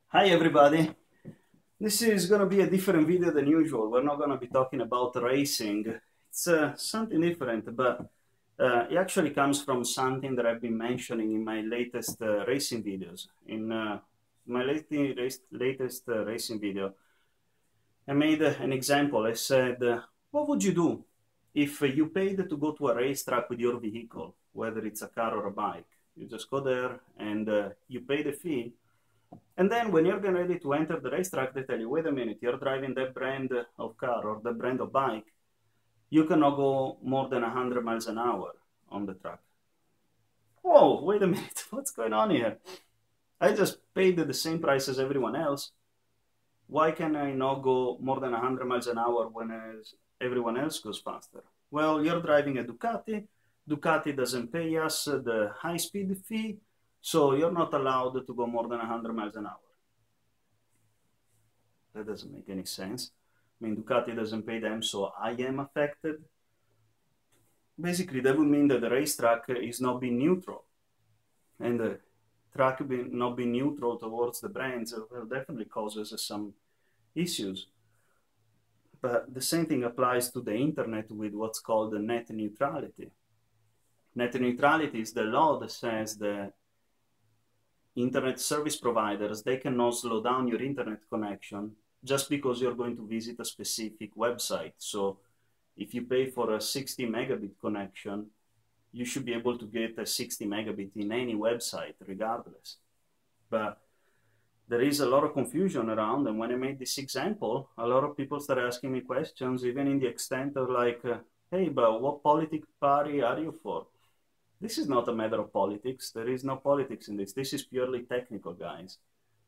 Hi everybody. This is going to be a different video than usual. We're not going to be talking about racing. It's something different, but it actually comes from something that I've been mentioning in my latest racing videos. In my latest racing video, I made an example. I said, what would you do if you paid to go to a racetrack with your vehicle, whether it's a car or a bike? You just go there and you pay the fee. And then when you're getting ready to enter the racetrack, they tell you, wait a minute, you're driving that brand of car or that brand of bike. You cannot go more than 100 miles an hour on the track. Whoa, wait a minute, what's going on here? I just paid the same price as everyone else. Why can I not go more than 100 miles an hour when everyone else goes faster? Well, you're driving a Ducati. Ducati doesn't pay us the high-speed fee, so you're not allowed to go more than 100 miles an hour. That doesn't make any sense. I mean, Ducati doesn't pay them, so I am affected. Basically, that would mean that the racetrack is not being neutral. And the track not being neutral towards the brands will definitely causes some issues. But the same thing applies to the internet with what's called the net neutrality. Net neutrality is the law that says that internet service providers, they cannot slow down your internet connection just because you're going to visit a specific website. So if you pay for a 60 megabit connection, you should be able to get a 60 megabit in any website regardless. But there is a lot of confusion around, and when I made this example, a lot of people started asking me questions, even in the extent of like, hey, but what political party are you for? This is not a matter of politics. There is no politics in this. This is purely technical, guys.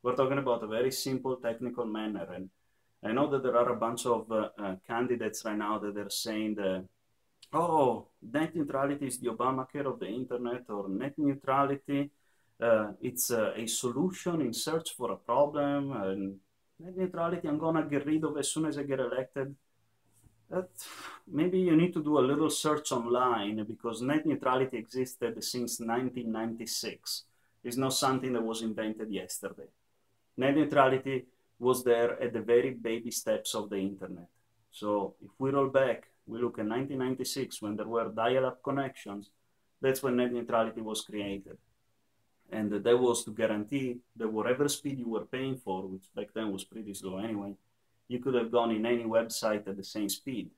We're talking about a very simple technical manner. And I know that there are a bunch of candidates right now that are saying that, oh, net neutrality is the Obamacare of the internet, or net neutrality, it's a solution in search for a problem. And net neutrality, I'm going to get rid of as soon as I get elected. Maybe you need to do a little search online, because net neutrality existed since 1996. It's not something that was invented yesterday. Net neutrality was there at the very baby steps of the internet. So if we roll back, we look at 1996 when there were dial-up connections. That's when net neutrality was created. And that was to guarantee that whatever speed you were paying for, which back then was pretty slow anyway, you could have gone in any website at the same speed.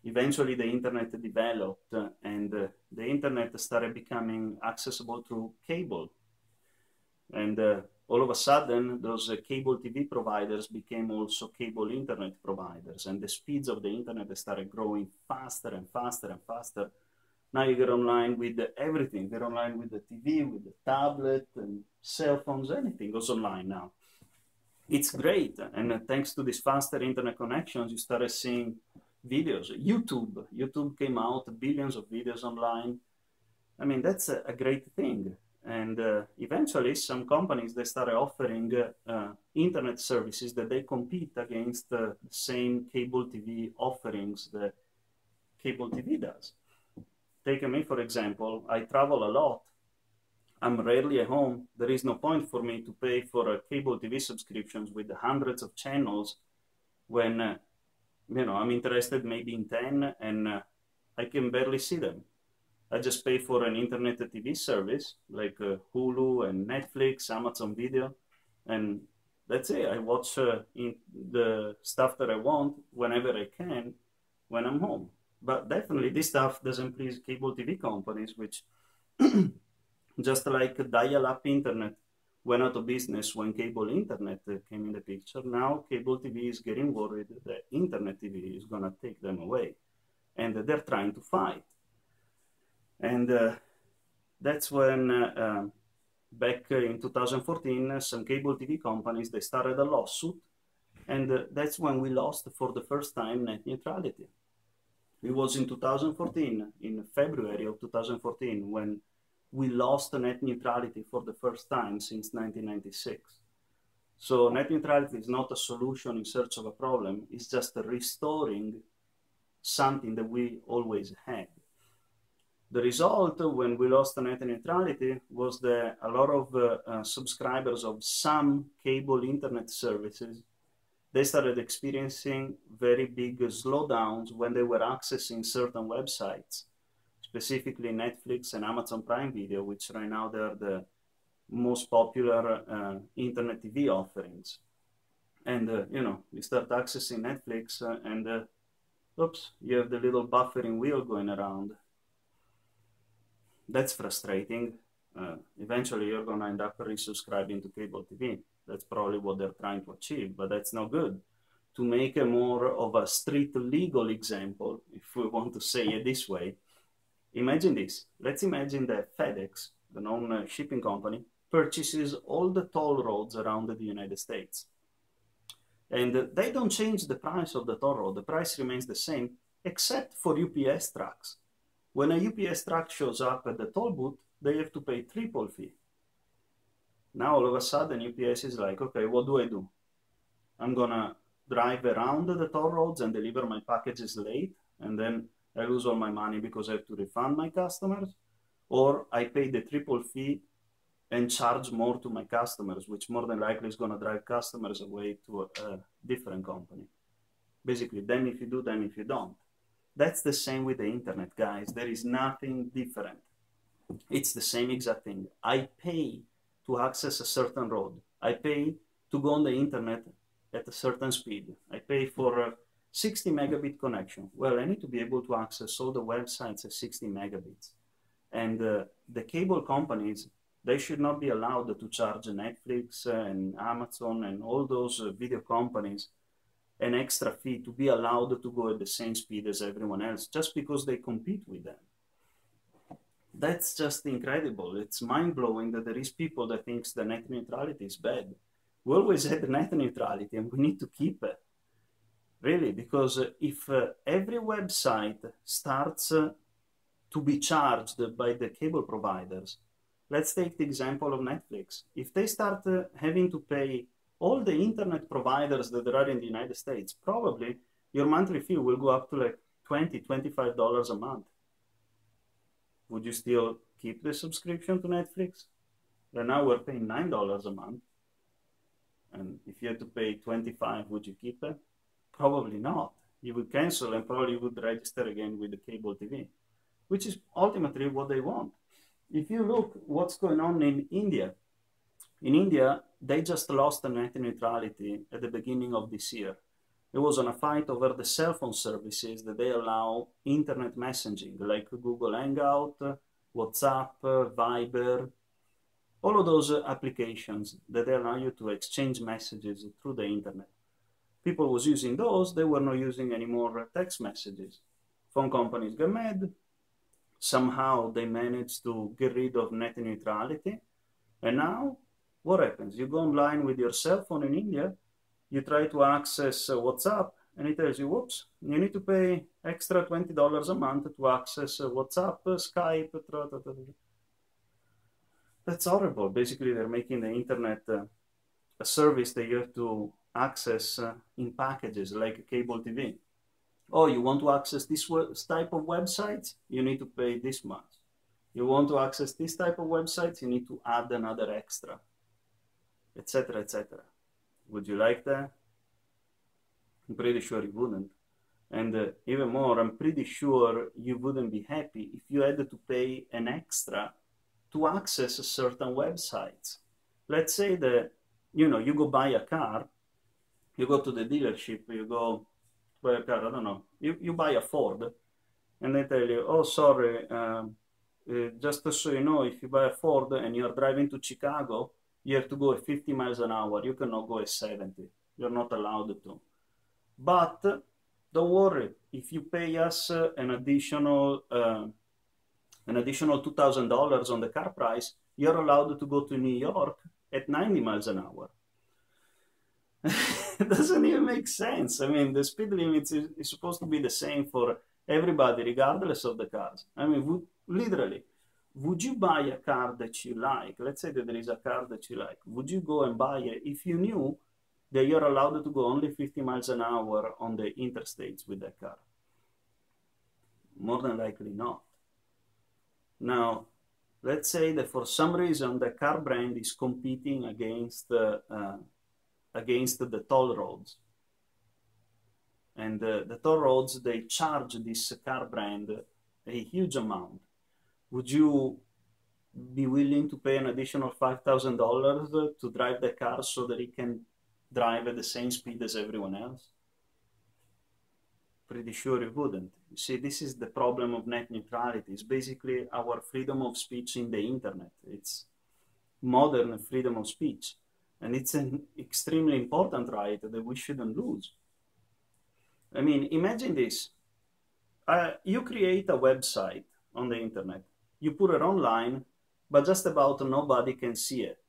Eventually, the internet developed, and the internet started becoming accessible through cable. And all of a sudden, those cable TV providers became also cable internet providers, and the speeds of the internet started growing faster and faster and faster. Now you get online with everything. Get online with the TV, with the tablet, and cell phones, anything goes online now. It's great, and thanks to these faster internet connections, you started seeing videos. YouTube came out, billions of videos online. I mean, that's a great thing. And eventually, some companies, they started offering internet services that they compete against the same cable TV offerings that cable TV does. Take me, for example, I travel a lot. I'm rarely at home. There is no point for me to pay for cable TV subscriptions with hundreds of channels when, I'm interested maybe in 10 and I can barely see them. I just pay for an internet TV service like Hulu and Netflix, Amazon Video, and that's it. I watch the stuff that I want whenever I can when I'm home. But definitely this stuff doesn't please cable TV companies, which just like dial-up internet went out of business when cable internet came in the picture. Now cable TV is getting worried that internet TV is going to take them away. And they're trying to fight. And that's when, back in 2014, some cable TV companies, they started a lawsuit. And that's when we lost for the first time net neutrality. It was in 2014, in February of 2014, when we lost net neutrality for the first time since 1996. So net neutrality is not a solution in search of a problem. It's just restoring something that we always had. The result, when we lost net neutrality, was that a lot of subscribers of some cable internet services, they started experiencing very big slowdowns when they were accessing certain websites, specifically Netflix and Amazon Prime Video, which right now they're the most popular internet TV offerings. And, you know, you start accessing Netflix and, oops, you have the little buffering wheel going around. That's frustrating. Eventually, you're going to end up resubscribing to cable TV. That's probably what they're trying to achieve, but that's not good. To make a more of a street legal example, if we want to say it this way, imagine this. Let's imagine that FedEx, the known shipping company, purchases all the toll roads around the United States. And they don't change the price of the toll road. The price remains the same, except for UPS trucks. When a UPS truck shows up at the toll booth, they have to pay triple fee. Now, all of a sudden, UPS is like, okay, what do? I'm going to drive around the toll roads and deliver my packages late, and then I lose all my money because I have to refund my customers? Or I pay the triple fee and charge more to my customers, which more than likely is going to drive customers away to a different company. Basically, then if you do, then if you don't. That's the same with the internet, guys. There is nothing different. It's the same exact thing. I pay to access a certain road. I pay to go on the internet at a certain speed. I pay for a 60 megabit connection. Well, I need to be able to access all the websites at 60 megabits. And the cable companies, they should not be allowed to charge Netflix and Amazon and all those video companies an extra fee to be allowed to go at the same speed as everyone else, just because they compete with them. That's just incredible. It's mind-blowing that there is people that thinks the net neutrality is bad. We always had net neutrality and we need to keep it. Really, because if every website starts to be charged by the cable providers, let's take the example of Netflix. If they start having to pay all the internet providers that there are in the United States, probably your monthly fee will go up to like $20, $25 a month. Would you still keep the subscription to Netflix? Right now we're paying $9 a month. And if you had to pay $25, would you keep it? Probably not. You would cancel and probably would register again with the cable TV, which is ultimately what they want. If you look what's going on in India, they just lost the net neutrality at the beginning of this year. It was on a fight over the cell phone services that they allow internet messaging, like Google Hangout, WhatsApp, Viber, all of those applications that they allow you to exchange messages through the internet. People was using those, they were not using any more text messages. Phone companies got mad. Somehow they managed to get rid of net neutrality. And now, what happens? You go online with your cell phone in India, you try to access WhatsApp, and it tells you, whoops, you need to pay extra $20 a month to access WhatsApp, Skype, That's horrible. Basically, they're making the internet a service that you have to access in packages like cable TV. Oh, you want to access this type of websites? You need to pay this much. You want to access this type of websites? You need to add another extra, etc., etc. Would you like that? I'm pretty sure you wouldn't. And even more, I'm pretty sure you wouldn't be happy if you had to pay an extra to access certain websites. Let's say that, you know, you go buy a car, you go to the dealership, you go buy a car, I don't know, you buy a Ford, and they tell you, oh, sorry, just so you know, if you buy a Ford and you're driving to Chicago, you have to go at 50 miles an hour. You cannot go at 70. You're not allowed to. But don't worry, if you pay us an additional $2,000 on the car price, you're allowed to go to New York at 90 miles an hour. It doesn't even make sense. I mean, the speed limit is supposed to be the same for everybody, regardless of the cars. I mean, literally, would you buy a car that you like? Let's say that there is a car that you like. Would you go and buy it if you knew that you're allowed to go only 50 miles an hour on the interstates with that car? More than likely not. Now, let's say that for some reason the car brand is competing against the toll roads. And the toll roads, they charge this car brand a huge amount. Would you be willing to pay an additional $5,000 to drive the car so that it can drive at the same speed as everyone else? Pretty sure you wouldn't. You see, this is the problem of net neutrality. It's basically our freedom of speech in the internet. It's modern freedom of speech. And it's an extremely important right that we shouldn't lose. I mean, imagine this. You create a website on the internet. You put it online, but just about nobody can see it.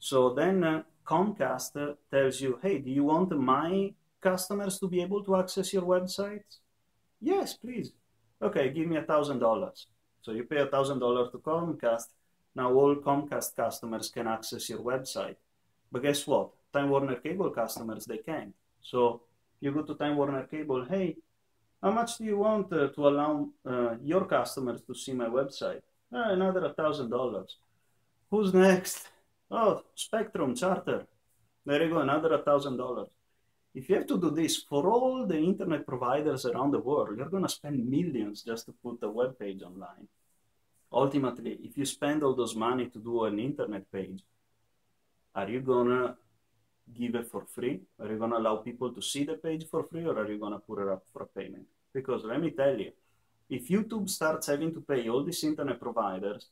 So then Comcast tells you, hey, do you want my customers to be able to access your website? Yes, please. Okay, give me $1,000. So you pay $1,000 to Comcast. Now all Comcast customers can access your website. But guess what? Time Warner Cable customers, they can't. So you go to Time Warner Cable, hey, how much do you want to allow your customers to see my website? Another $1,000. Who's next? Oh, Spectrum, Charter. There you go, another $1,000. If you have to do this for all the internet providers around the world, you're going to spend millions just to put a web page online. Ultimately, if you spend all those money to do an internet page, are you going to give it for free? Are you going to allow people to see the page for free, or are you going to put it up for a payment? Because let me tell you, if YouTube starts having to pay all these internet providers,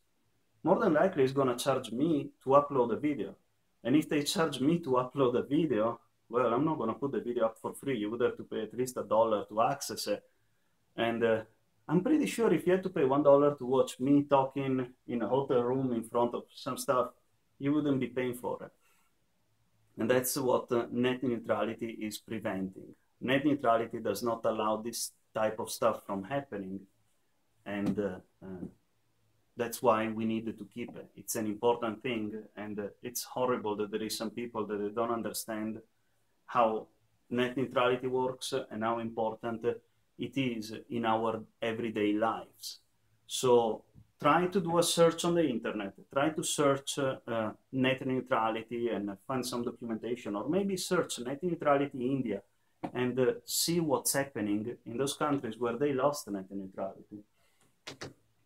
more than likely it's going to charge me to upload a video. And if they charge me to upload a video, well, I'm not going to put the video up for free. You would have to pay at least $1 to access it. And I'm pretty sure if you had to pay $1 to watch me talking in a hotel room in front of some stuff, you wouldn't be paying for it. And that's what net neutrality is preventing. Net neutrality does not allow this type of stuff from happening. And that's why we needed to keep it. It's an important thing, and it's horrible that there is some people that they don't understand how net neutrality works and how important it is in our everyday lives. So try to do a search on the internet. Try to search net neutrality and find some documentation, or maybe search net neutrality India and see what's happening in those countries where they lost net neutrality.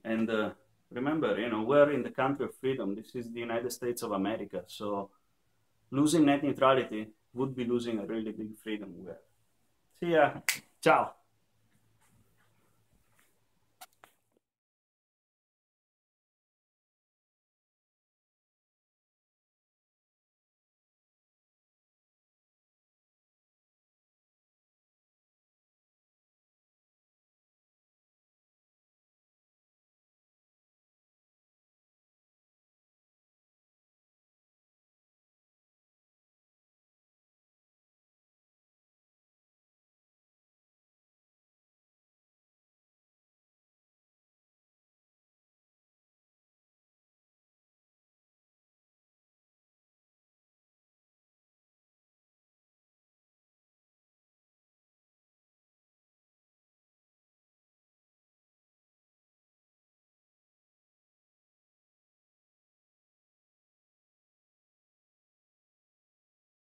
And remember, you know, we're in the country of freedom. This is the United States of America. So losing net neutrality would be losing a really big freedom. See ya. Ciao.